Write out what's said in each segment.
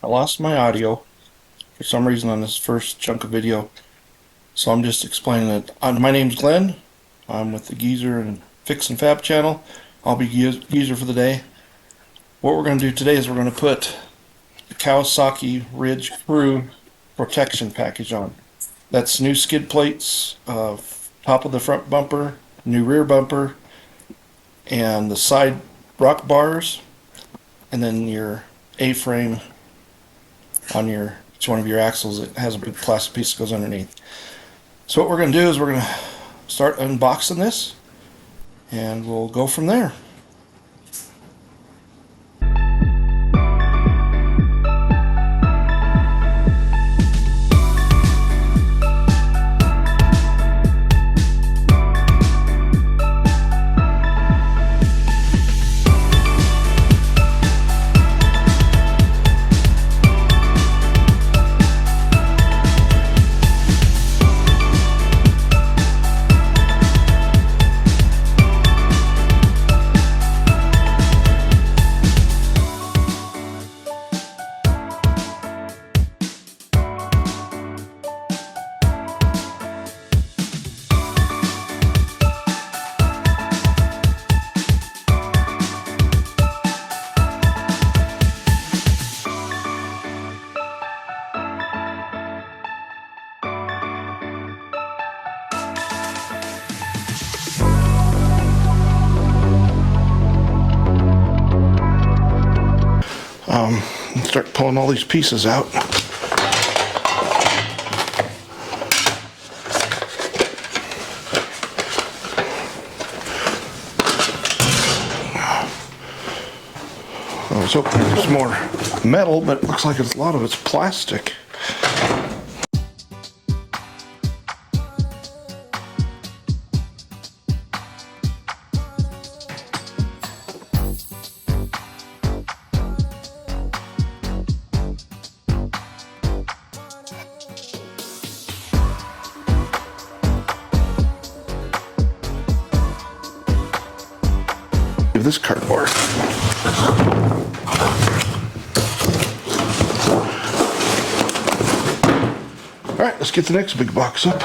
I lost my audio for some reason on this first chunk of video, so I'm just explaining it. My name's Glenn. I'm with the Geezer and Fix and Fab channel. I'll be Geezer for the day. What we're going to do today is we're going to put the Kawasaki Ridge Crew protection package on. That's new skid plates, top of the front bumper, new rear bumper, and the side rock bars, and then your A-frame on each one of your axles. It has a big plastic piece that goes underneath. So what we're going to do is we're going to start unboxing this, and we'll go from there. Start pulling all these pieces out. I was hoping there was more metal, but it looks like a lot of it's plastic. This cardboard. Alright, let's get the next big box up.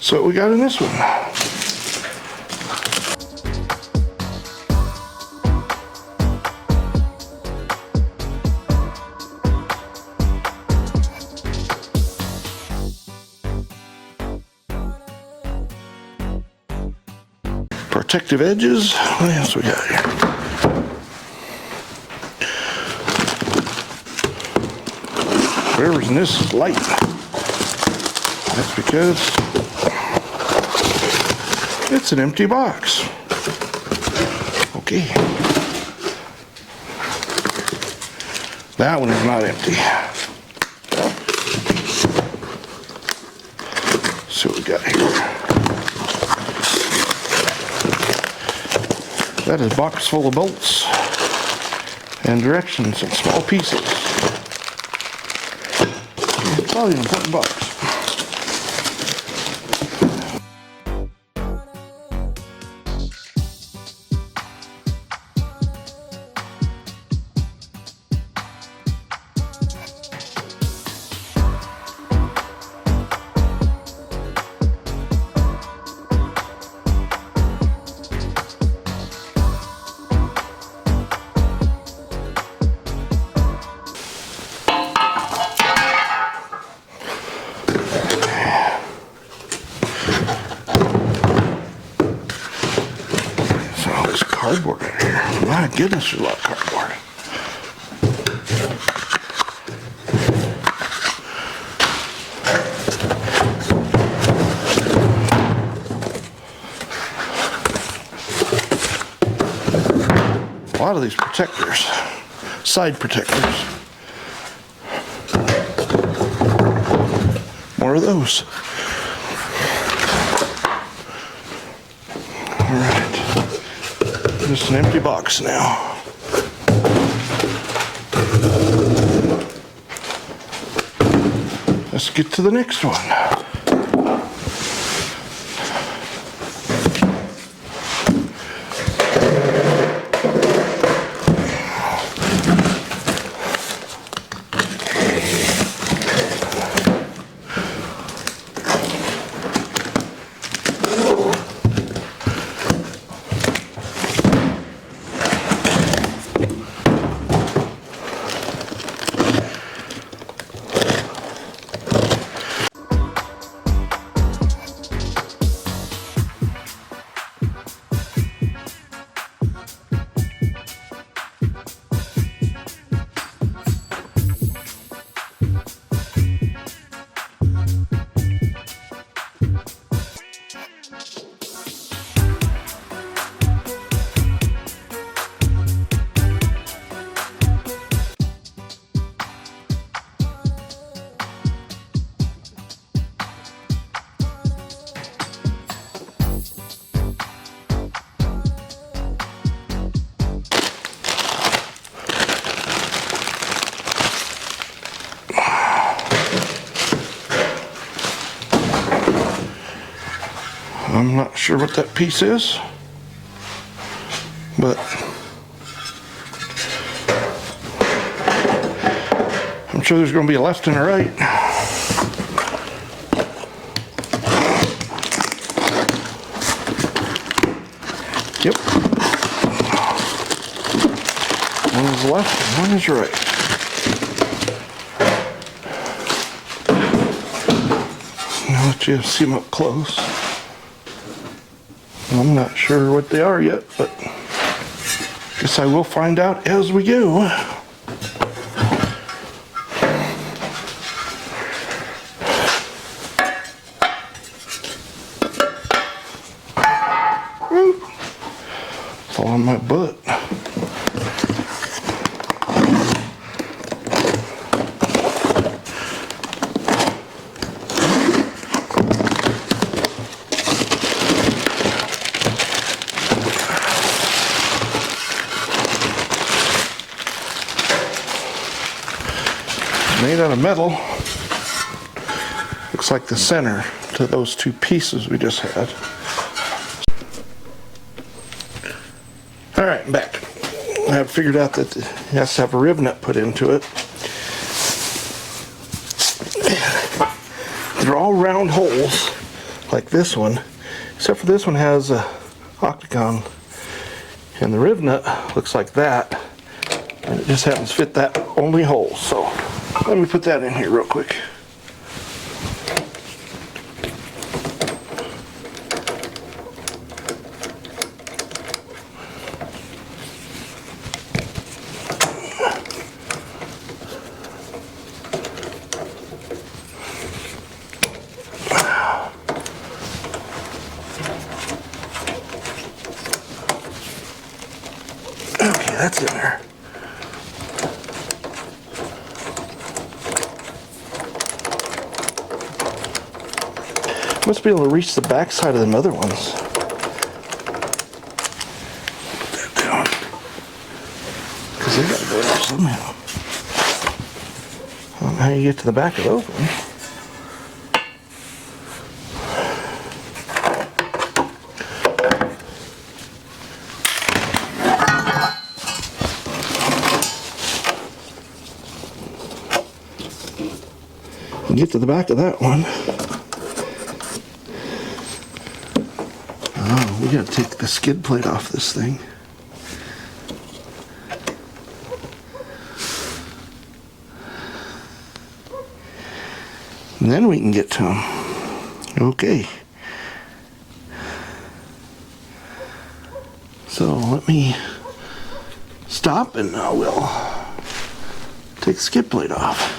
So what we got in this one? Protective edges. What else we got here? Whatever's in this is light. That's because it's an empty box. Okay. That one is not empty. Let's see what we got here. That is a box full of bolts and directions and small pieces. It's probably an important box. Cardboard in here. My goodness, there's a lot of cardboard. A lot of these protectors, side protectors. More of those. Alright. Just an empty box now. Let's get to the next one. I'm not sure what that piece is, but I'm sure there's going to be a left and a right. Yep. One is left and one is right. Now let you see them up close. I'm not sure what they are yet, but guess I will find out as we go. Fall on my butt. Made out of metal. Looks like the center to those two pieces we just had. Alright, I'm back. I have figured out that it has to have a rib nut put into it. They're all round holes, like this one, except for this one has a octagon. And the rib nut looks like that, and it just happens to fit that only hole. So let me put that in here real quick. Okay, that's in there. Must be able to reach the back side of them other ones. Put that down. Because they gotta go there somehow. I don't know how you get to the back of those ones. Get to the back of that one. Oh, we gotta take the skid plate off this thing. And then we can get to them. Okay. So let me stop and I will take the skid plate off.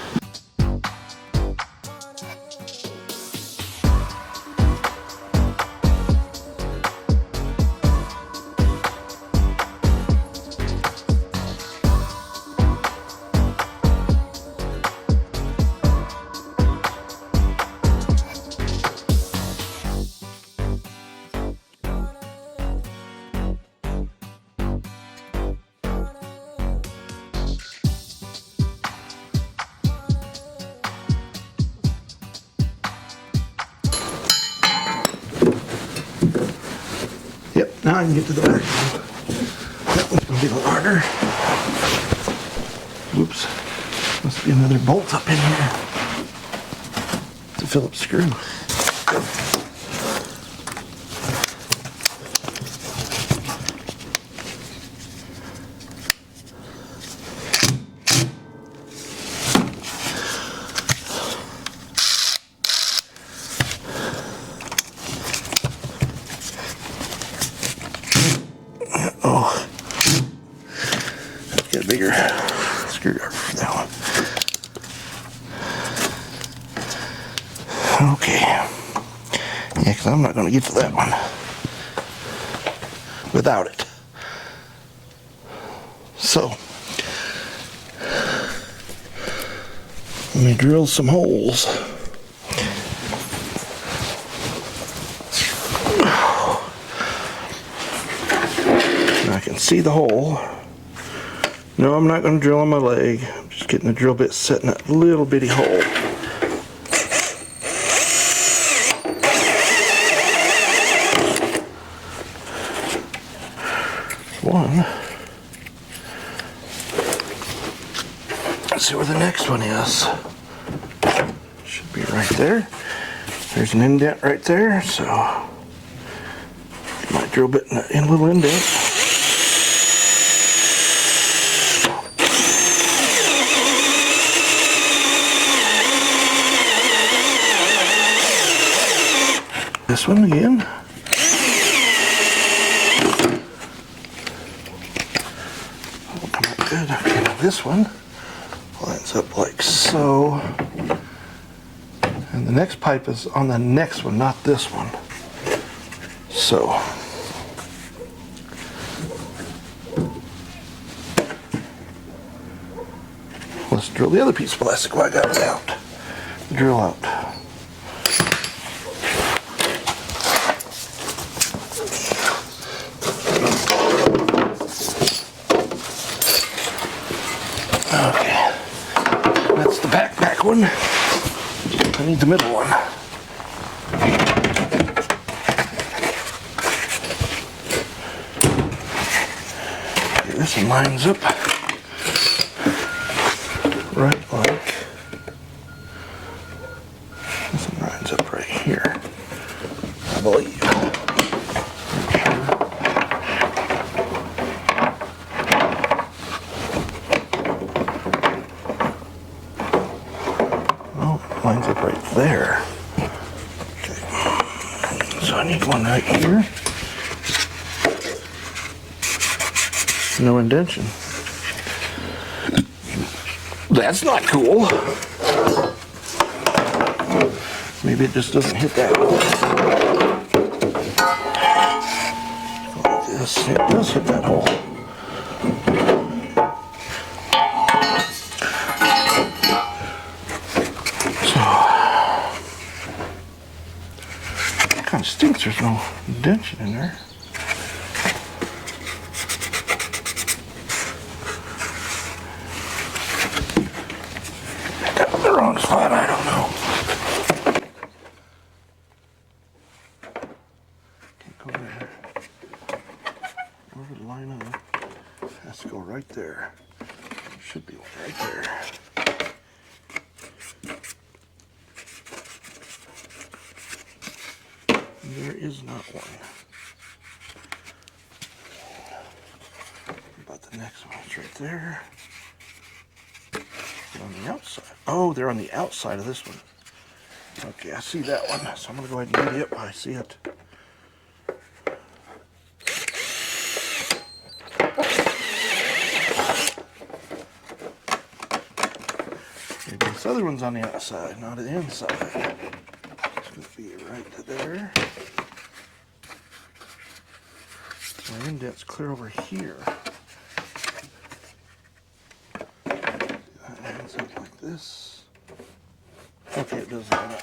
try and get to the back one. That one's gonna be a little harder. Whoops. Must be another bolt up in here. It's a Phillips screw. Oh, let's get a bigger screwdriver for that one. Okay. Yeah, because I'm not going to get to that one without it. So, let me drill some holes. I can see the hole. No, I'm not going to drill on my leg. I'm just getting the drill bit set in that little bitty hole. One. Let's see where the next one is. Should be right there. There's an indent right there, so my drill bit in a little indent. This one again. That'll come out good. Okay, now this one lines up like so. And the next pipe is on the next one, not this one. So. Let's drill the other piece of plastic I got it out. Drill out. Okay, that's the back one. I need the middle one. Okay, this one lines up right like this one lines up right here, I believe. Lines up right there. Okay. So I need one right here. No indentation. That's not cool. Maybe it just doesn't hit that hole. Like this. It does hit that hole. Kind of stinks there's no indentation in there. Got the wrong spot, I don't know. Can't go there. Where would it line up? It has to go right there. Should be right there. There is not one. What about the next one? It's right there. They're on the outside. Oh, they're on the outside of this one. Okay, I see that one. So I'm going to go ahead and get it. I see it. Maybe this other one's on the outside, not the inside. It's going to be right there. My indent's clear over here. That lines up like this. Okay, it does line up.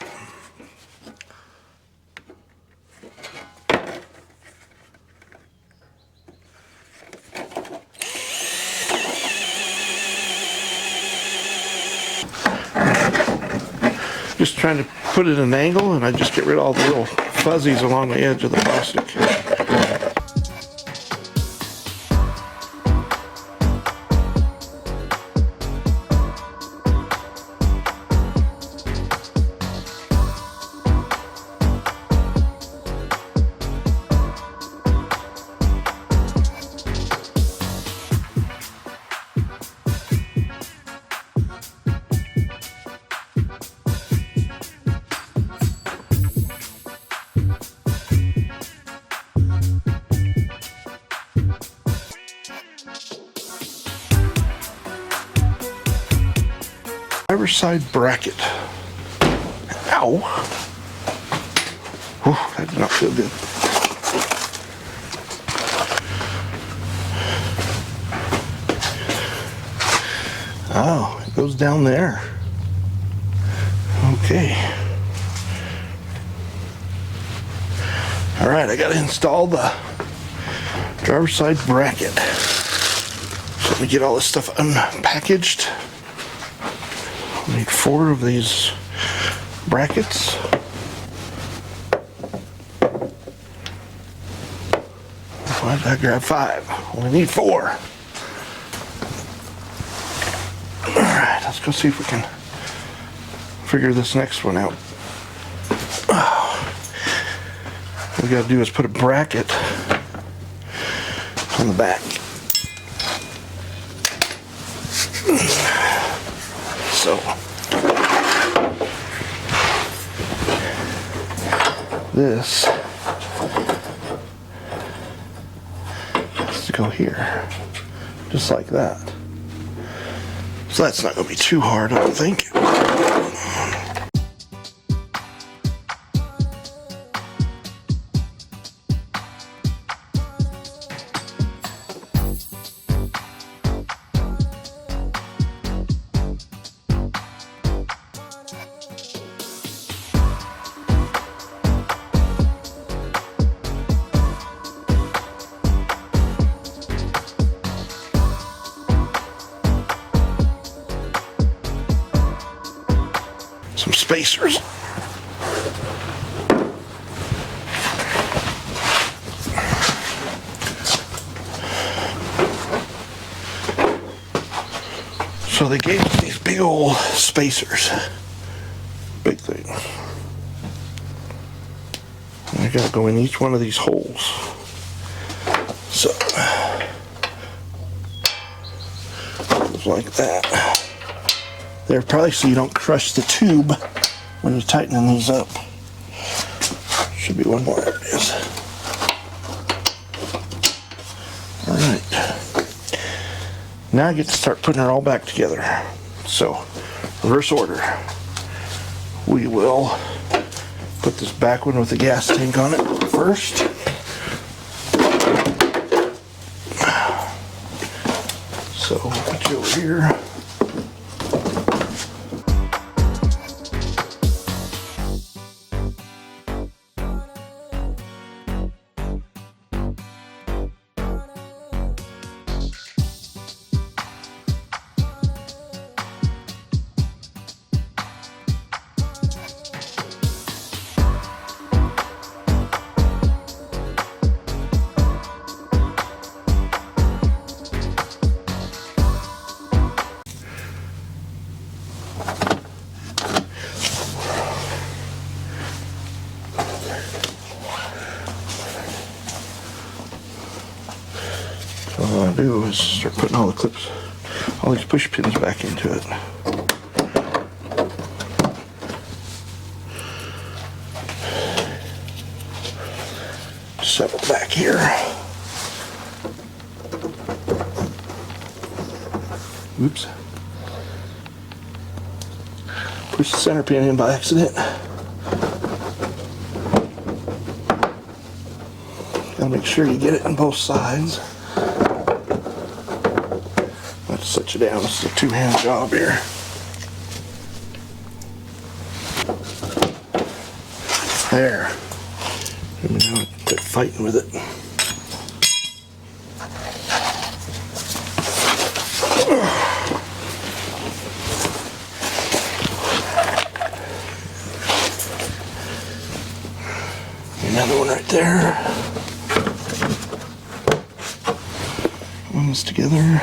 Just trying to put it at an angle, and I just get rid of all the little fuzzies along the edge of the plastic. Driver's side bracket. Ow! Oh, that did not feel good. Oh, it goes down there. Okay. Alright, I gotta install the driver's side bracket. So let me get all this stuff unpackaged. I need 4 of these brackets. Why did I grab 5? Only need 4. Alright, let's go see if we can figure this next one out. What we gotta do is put a bracket on the back. So this has to go here, just like that. So that's not going to be too hard, I don't think. Some spacers. So they gave us these big old spacers. Big thing. And I gotta go in each one of these holes. So goes like that. There, probably so you don't crush the tube when you're tightening these up. Should be one more. There it is. Alright. Now I get to start putting it all back together. So, reverse order. We will put this back one with the gas tank on it first. So, put you over here. All I do is start putting all the clips, all these push pins back into it. Settle back here. Oops. Push the center pin in by accident. Gotta make sure you get it on both sides. Let's set you down. This is a two-hand job here. There. Let me now quit fighting with it. Another one right there. One's together.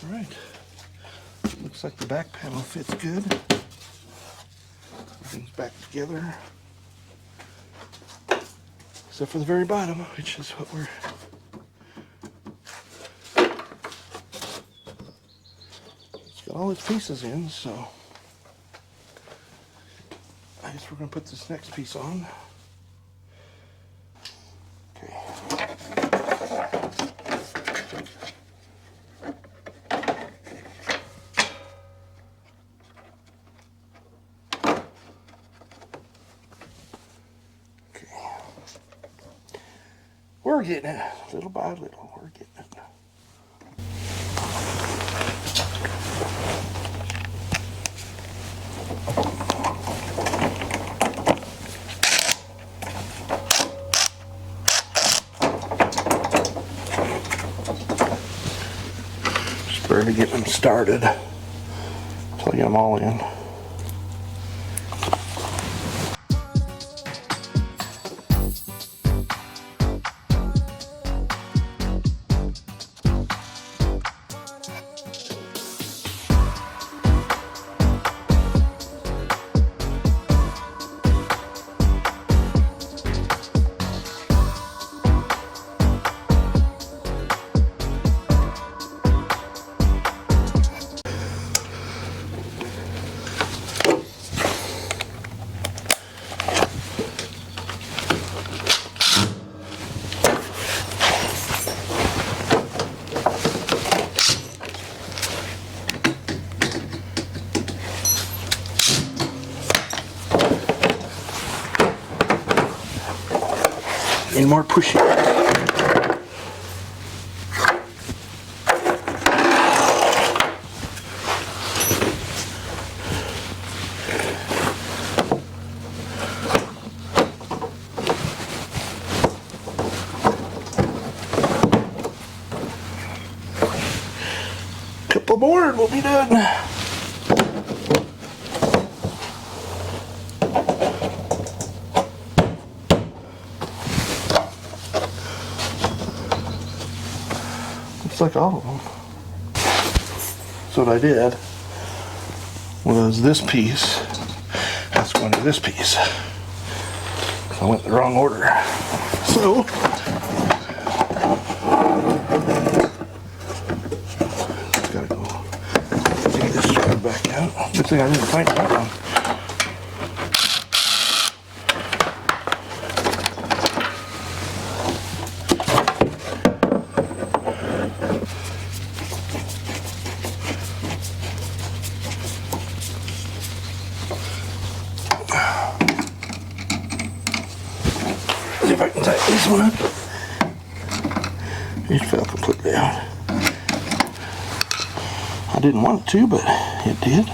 Alright, looks like the back panel fits good. Everything's back together. Except for the very bottom, which is what we're... It's got all its pieces in, so... I guess we're going to put this next piece on. Okay. We're getting it, little by little, we're getting it. Just barely getting them started until I get them all in. Any more pushing. Couple more and we'll be done. Looks like all of them. So what I did was this piece has to go into this piece. So I went in the wrong order. So just gotta go take this screw back out. Good thing I didn't find that one. See if I can tighten this one up. It fell completely out. I didn't want it to, but it did.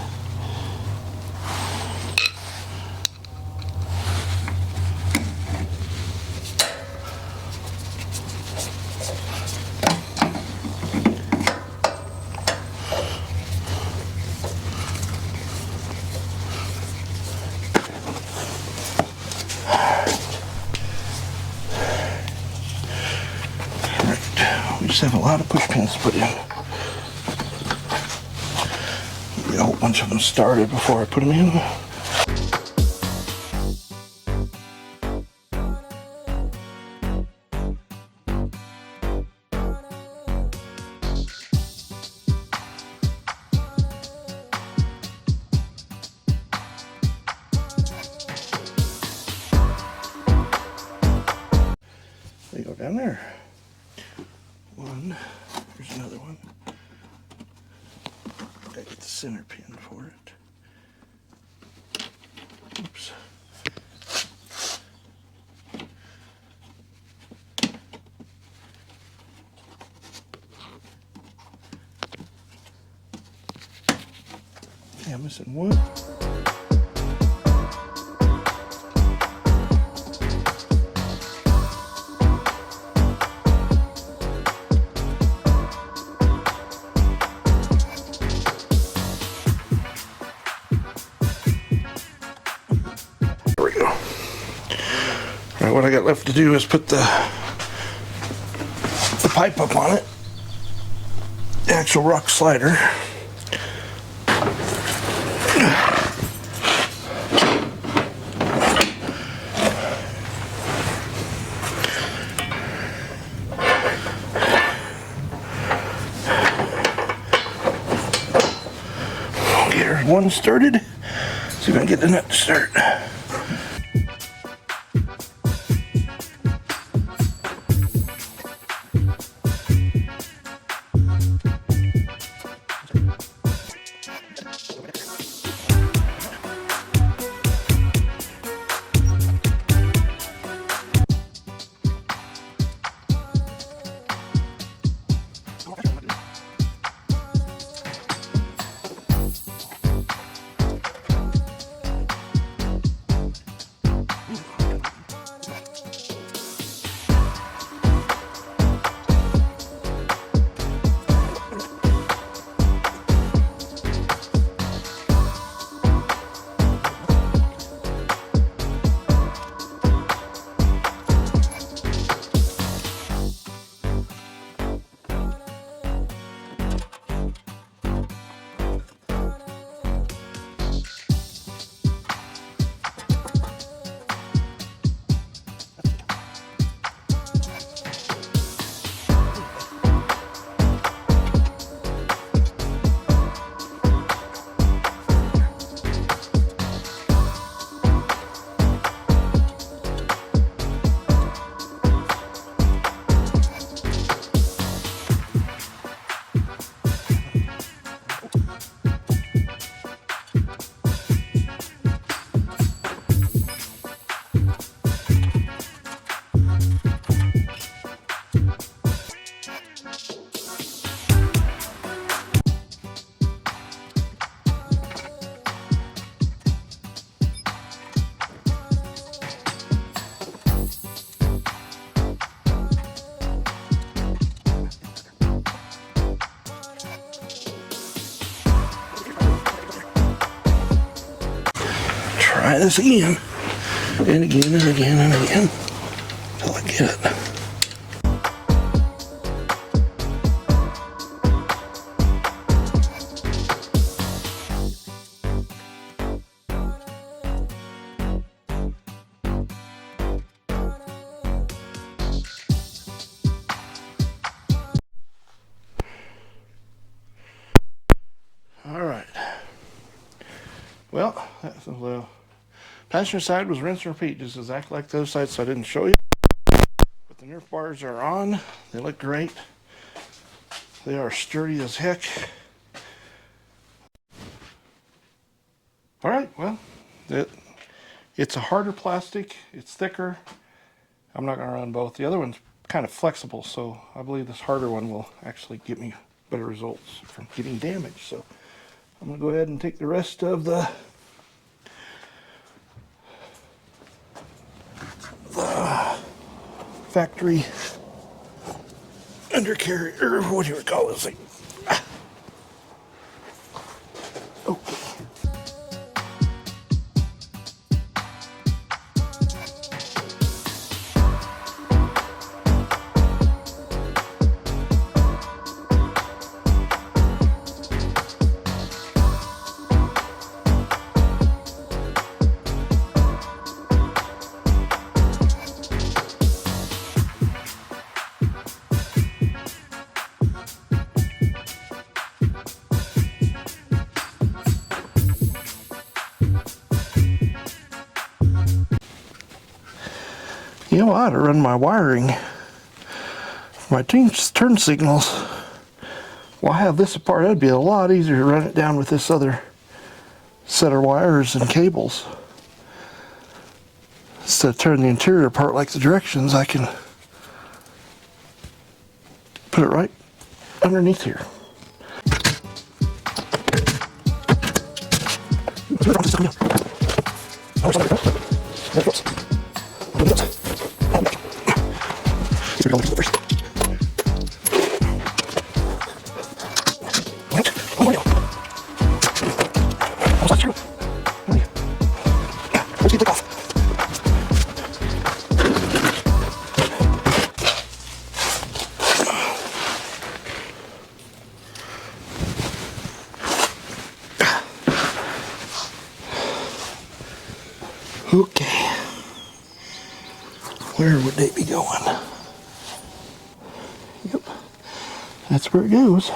We just have a lot of push pins to put in. Get a whole bunch of them started before I put them in. They go down there. One, here's another one. Gotta get the center pin for it. Oops. Okay, I'm missing one. Alright, what I got left to do is put the pipe up on it. actual rock slider. Get one started. See if I can get the nut to start. Try this again, and again, and again, and again, until I get it. All right. Well, that's the passenger side was rinse and repeat, just exactly like those sides, so I didn't show you. But the Nerf bars are on. They look great. They are sturdy as heck. All right, well, it's a harder plastic. It's thicker. I'm not going to run both. The other one's kind of flexible, so I believe this harder one will actually get me better results from getting damaged. So I'm going to go ahead and take the rest of the factory undercarriage, or what do you call this thing? Okay. You know, I ought to run my wiring, my turn signals. Well, I have this apart. That'd be a lot easier to run it down with this other set of wires and cables. Instead of turning the interior apart like the directions, I can put it right underneath here. Okay. Where would they be going? Yep. That's where it goes.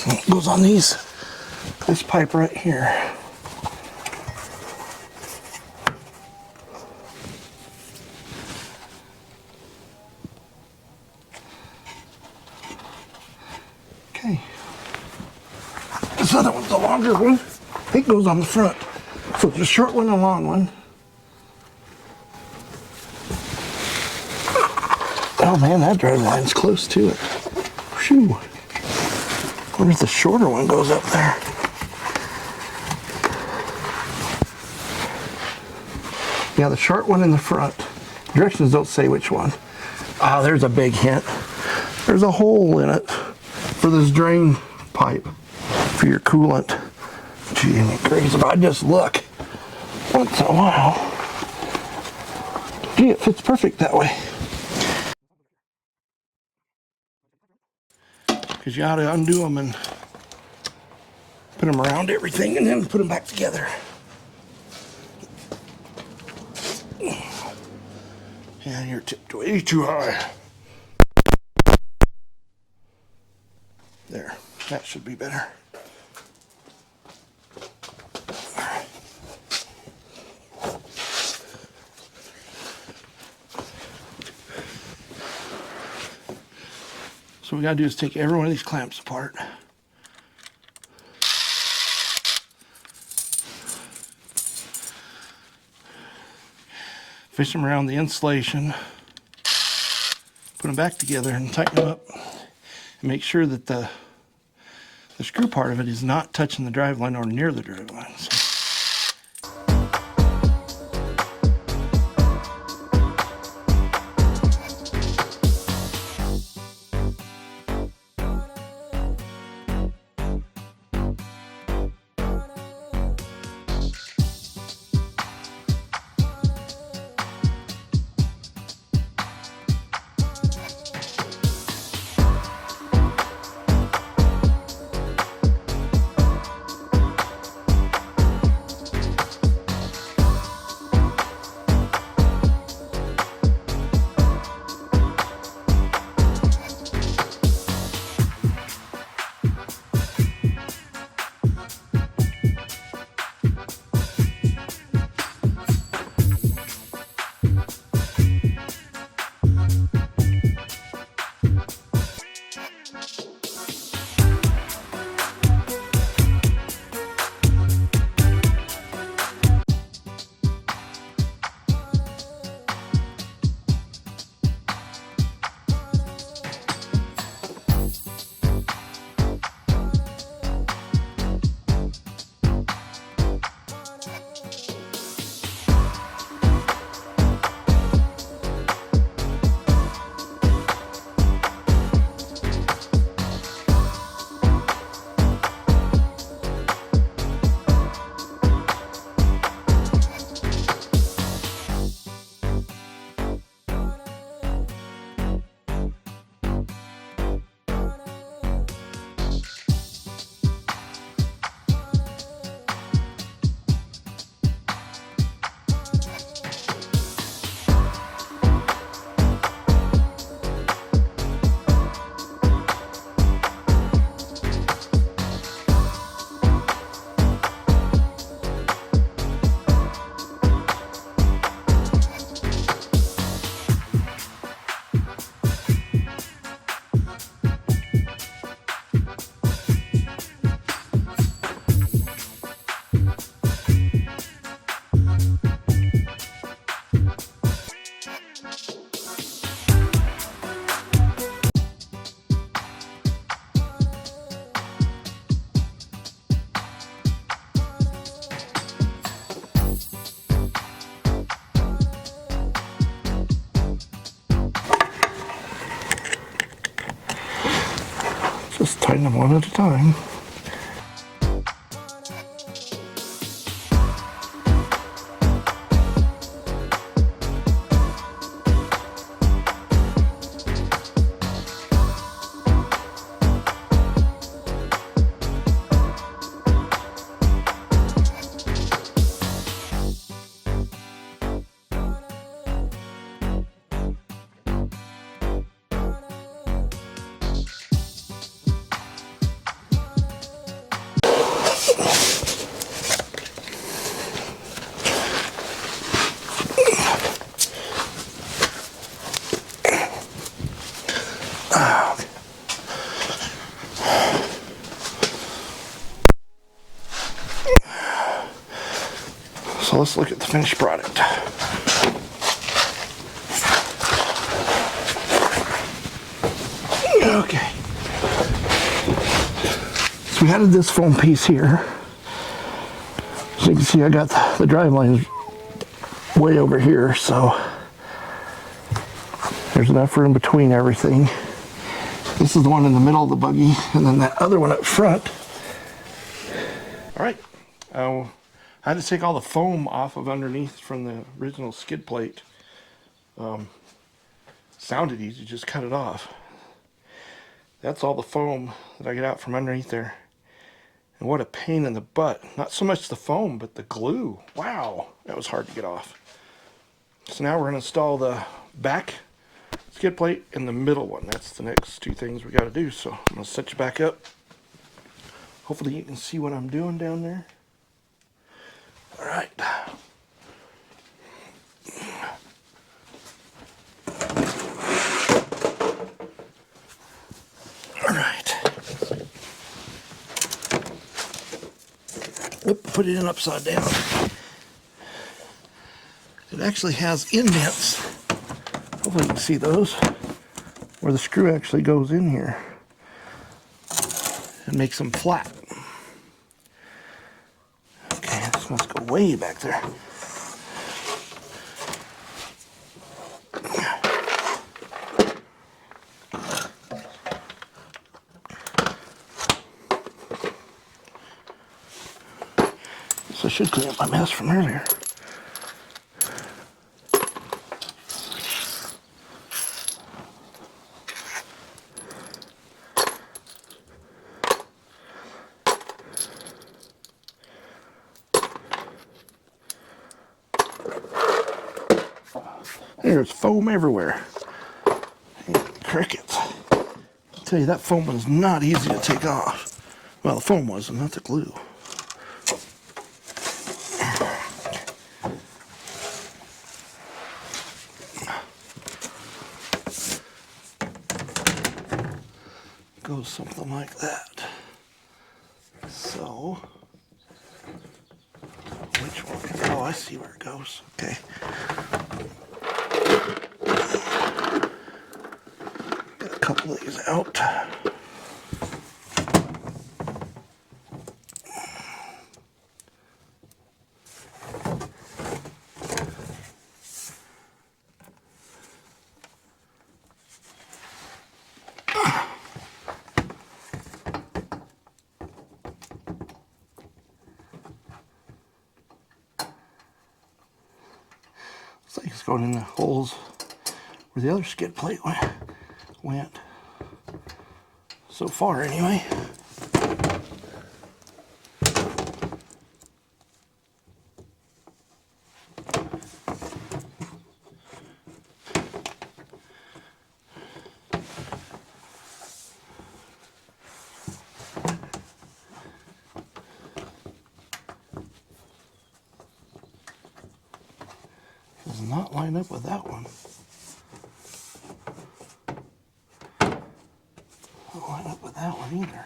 It goes on this pipe right here. Okay. This other one's the longer one. It goes on the front. So there's a short one and a long one. Oh man, that drive line's close to it. Phew. Where's the shorter one goes up there? Yeah, the short one in the front. Directions don't say which one. Ah, there's a big hint. There's a hole in it for this drain pipe for your coolant. Gee, ain't it crazy? But I just look once in a while. Gee, it fits perfect that way. Because you ought to undo them and put them around everything and then put them back together. Yeah, you're tipped way too high. There, that should be better. All right. So what we gotta do is take every one of these clamps apart. Fish them around the insulation, put them back together and tighten them up. And make sure that the screw part of it is not touching the drive line or near the drive line. So. Just tighten them one at a time. So let's look at the finished product. Okay. So we added this foam piece here. So you can see I got the drive lines way over here, so there's enough room between everything. This is the one in the middle of the buggy, and then that other one up front. All right, I had to take all the foam off of underneath from the original skid plate. Sounded easy, just cut it off. That's all the foam that I get out from underneath there. And what a pain in the butt. Not so much the foam, but the glue. Wow, that was hard to get off. So now we're going to install the back skid plate and the middle one. That's the next two things we got to do. So I'm going to set you back up. Hopefully you can see what I'm doing down there. All right. All right. Oop, put it in upside down. It actually has indents. Hopefully you can see those, where the screw actually goes in here and makes them flat. Okay, this must go way back there. So I should clean up my mess from earlier. There's foam everywhere. And crickets. I'll tell you, that foam was not easy to take off. Well, the foam wasn't, not the glue. Goes something like that. So, which one? Oh, I see where it goes. Okay. Got a couple of these out. Looks like it's going in the holes where the other skid plate went. So far, anyway. Does not line up with that one. Don't line up with that one either.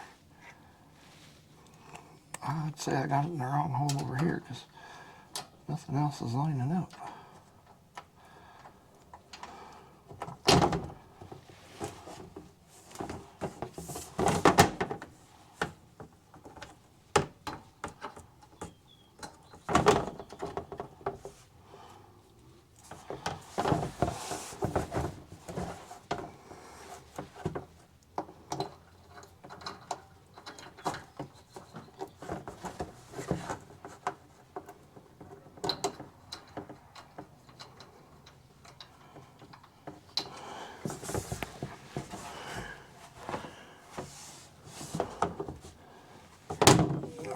I'd say I got it in the wrong hole over here because nothing else is lining up.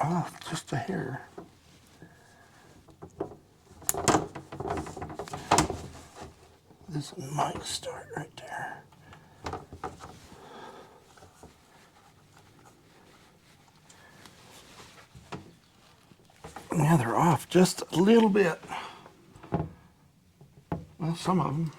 Ah, just a hair. This might start right there. Yeah, they're off just a little bit. Well, some of them.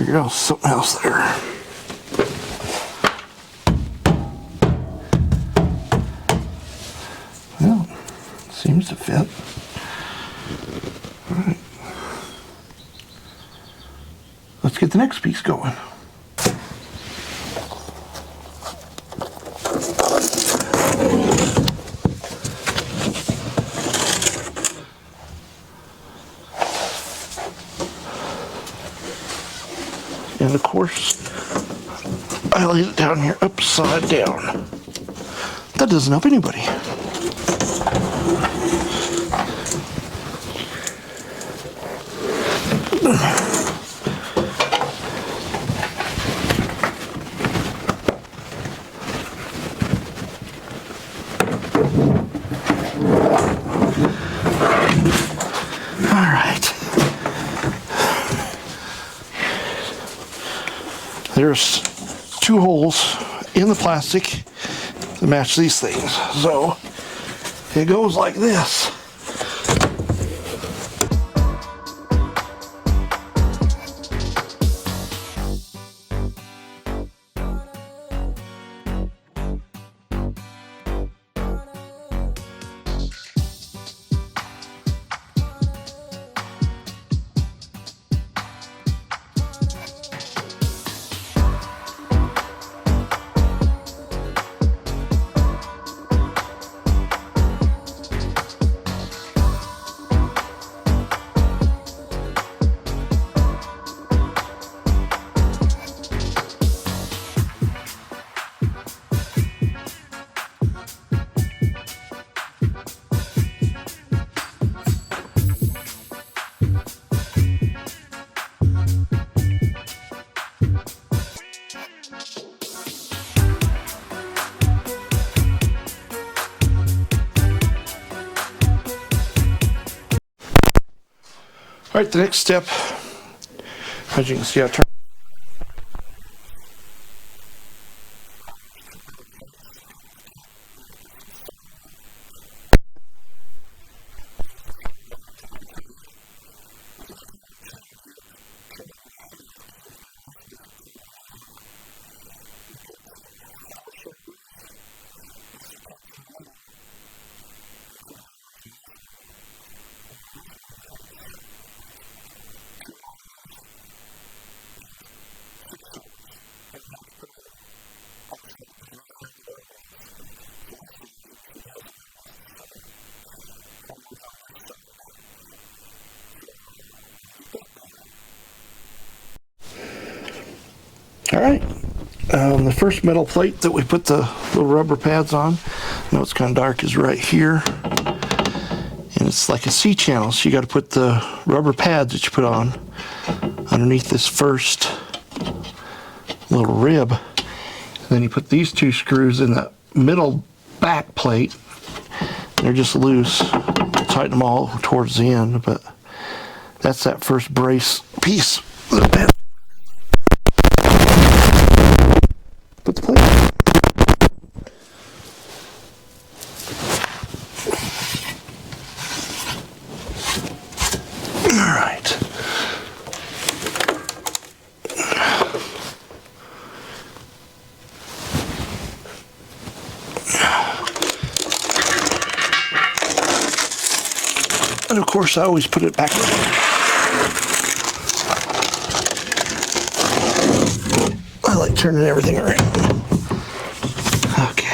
figured out something else there. Well, seems to fit. All right. Let's get the next piece going. And of course, I laid it down here upside down. That doesn't help anybody. All right. There's 2 holes in the plastic to match these things. So it goes like this. All right, the next step, as you can see, I turn. All right, the first metal plate that we put the little rubber pads on, I know it's kind of dark, is right here. And it's like a C-channel, so you got to put the rubber pads that you put on underneath this first little rib. And then you put these 2 screws in the middle back plate. They're just loose. Tighten them all towards the end, but that's that first brace piece. Put the plate. All right. And of course, I always put it back in. I like turning everything around. Okay.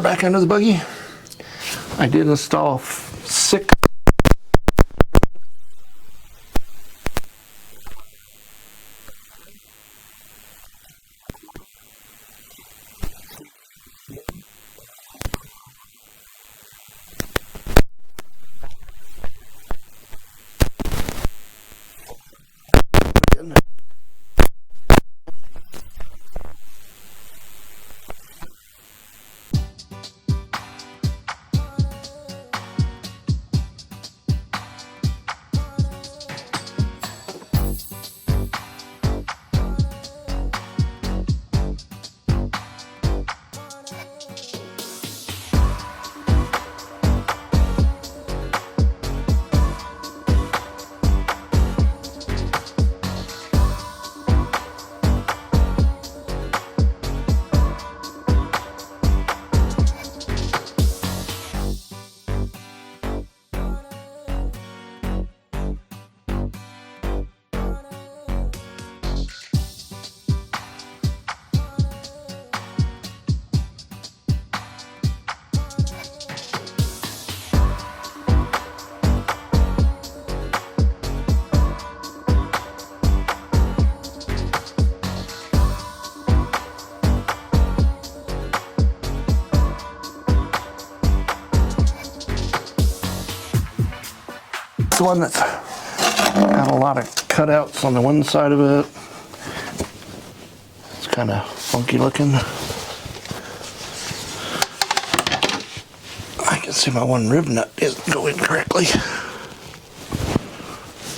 back under the buggy. I did install 6 the one that's got a lot of cutouts on the one side of it. It's kind of funky looking. I can see my one rib nut isn't going correctly.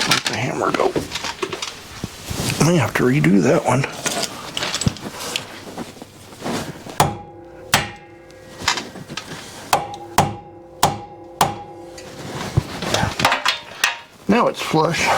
Let the hammer go. I have to redo that one. Now it's flush.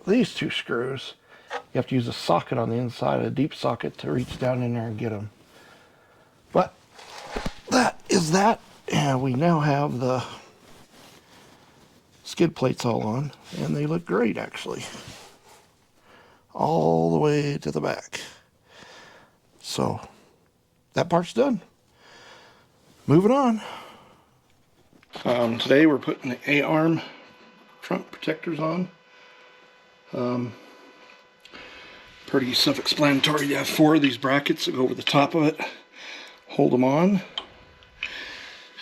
These 2 screws, you have to use a socket on the inside, a deep socket, to reach down in there and get them. But that is that, and we now have the skid plates all on, and they look great actually, all the way to the back. So that part's done. Moving on. Today we're putting the A-arm trunk protectors on. Pretty self-explanatory. You have 4 of these brackets that go over the top of it, hold them on,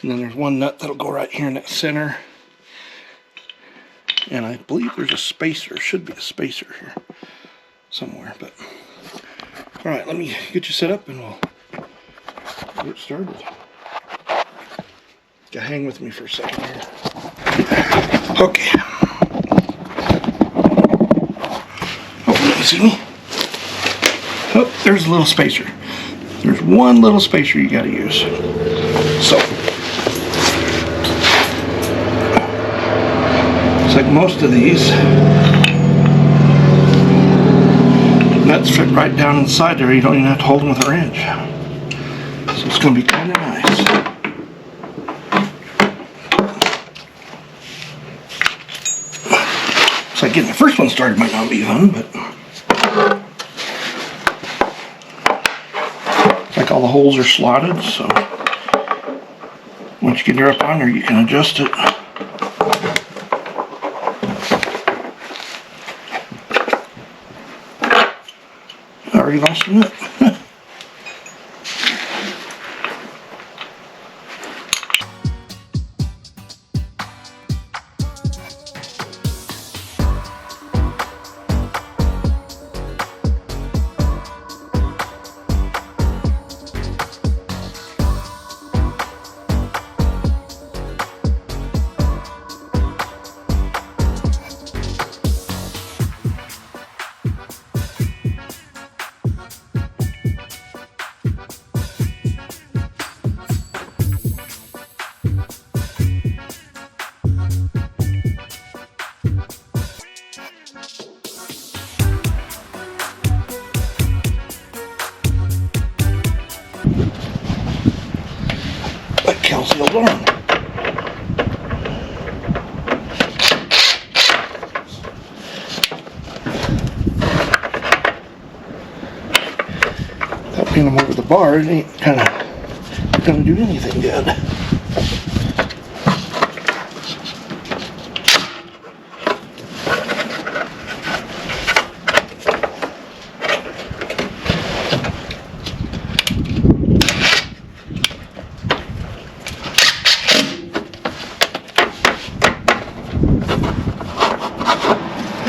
and then there's one nut that'll go right here in that center, and I believe there's a spacer, should be a spacer here somewhere. But alright, let me get you set up and we'll get started. Hang with me for a second here. Okay. See me? Oh, there's a little spacer. There's one little spacer you got to use. So, it's like most of these, nuts fit right down inside there. You don't even have to hold them with a wrench. So it's going to be kind of nice. It's like getting the first one started might not be fun, but like all the holes are slotted, so once you get her up on there, you can adjust it. already lost a nut. Like Kelsey will learn. Without pinning them over the bar, it ain't gonna do anything good.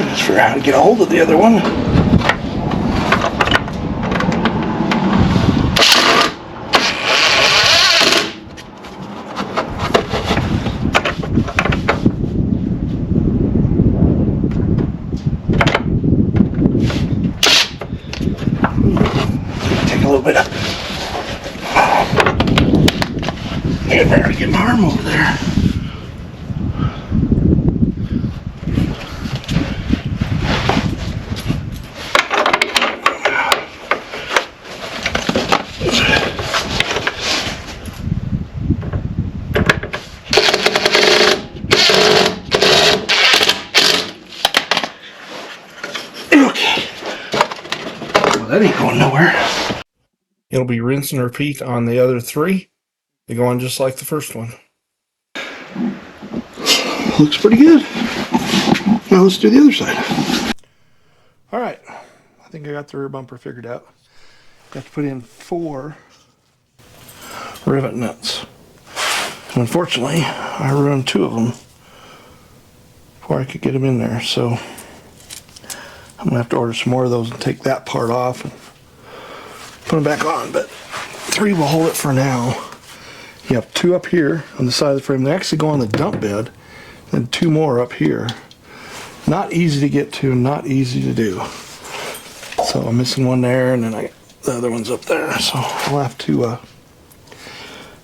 Just figure out how to get a hold of the other one. Take a little bit of. I better get my arm over there. Okay. Well, that ain't going nowhere. It'll be rinse and repeat on the other three. They go on just like the first one. Looks pretty good. Now let's do the other side. Alright, I think I got the rear bumper figured out. Got to put in 4 rivet nuts. And unfortunately, I ruined 2 of them before I could get them in there. So I'm going to have to order some more of those and take that part off and put them back on. But 3 will hold it for now. You have 2 up here on the side of the frame. They actually go on the dump bed, and 2 more up here. Not easy to get to, not easy to do. So I'm missing one there, and then the other one's up there. So I'll have to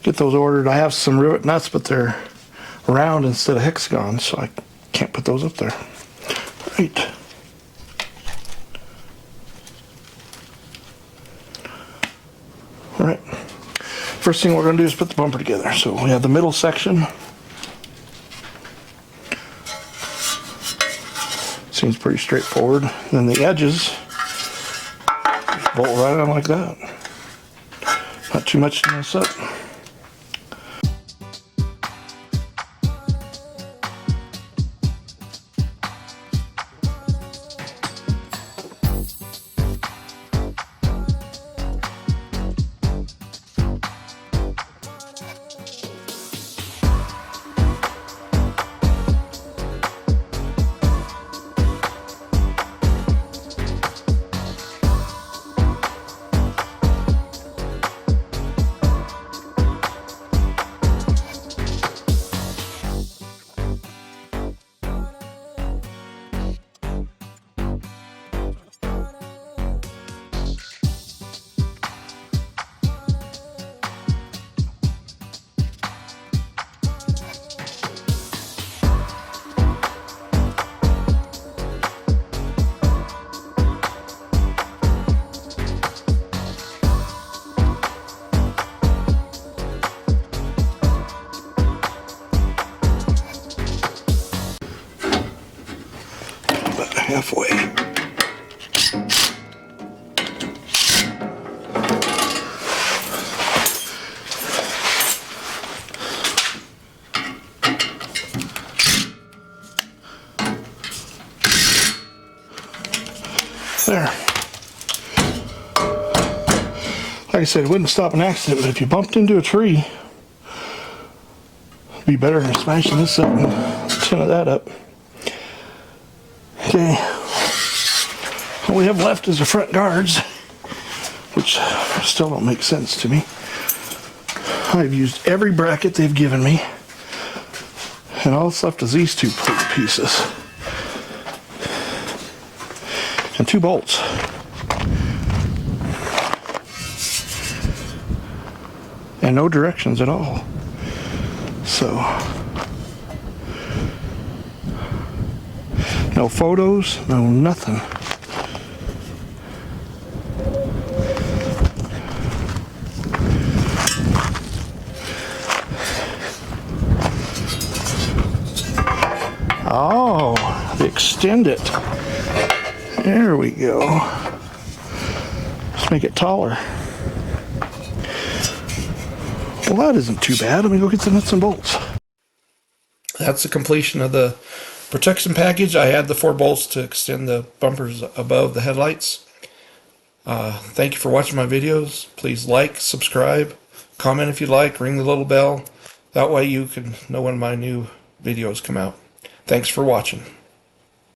get those ordered. I have some rivet nuts, but they're round instead of hexagon, so I can't put those up there. Right. All right. First thing we're going to do is put the bumper together. So we have the middle section. Seems pretty straightforward. Then the edges just bolt right on like that. Not too much to mess up. Halfway. There. Like I said, it wouldn't stop an accident, but if you bumped into a tree, it'd be better than smashing this up and 10 of that up. Okay, all we have left is the front guards, which still don't make sense to me. I've used every bracket they've given me, and all that's left is these two pieces and 2 bolts. And no directions at all. So, no photos, no nothing. Oh, they extend it. There we go. Let's make it taller. Well, that isn't too bad. Let me go get the nuts and bolts. That's the completion of the protection package. I had the 4 bolts to extend the bumpers above the headlights. Thank you for watching my videos. Please like, subscribe, comment if you like, ring the little bell. That way you can know when my new videos come out. Thanks for watching.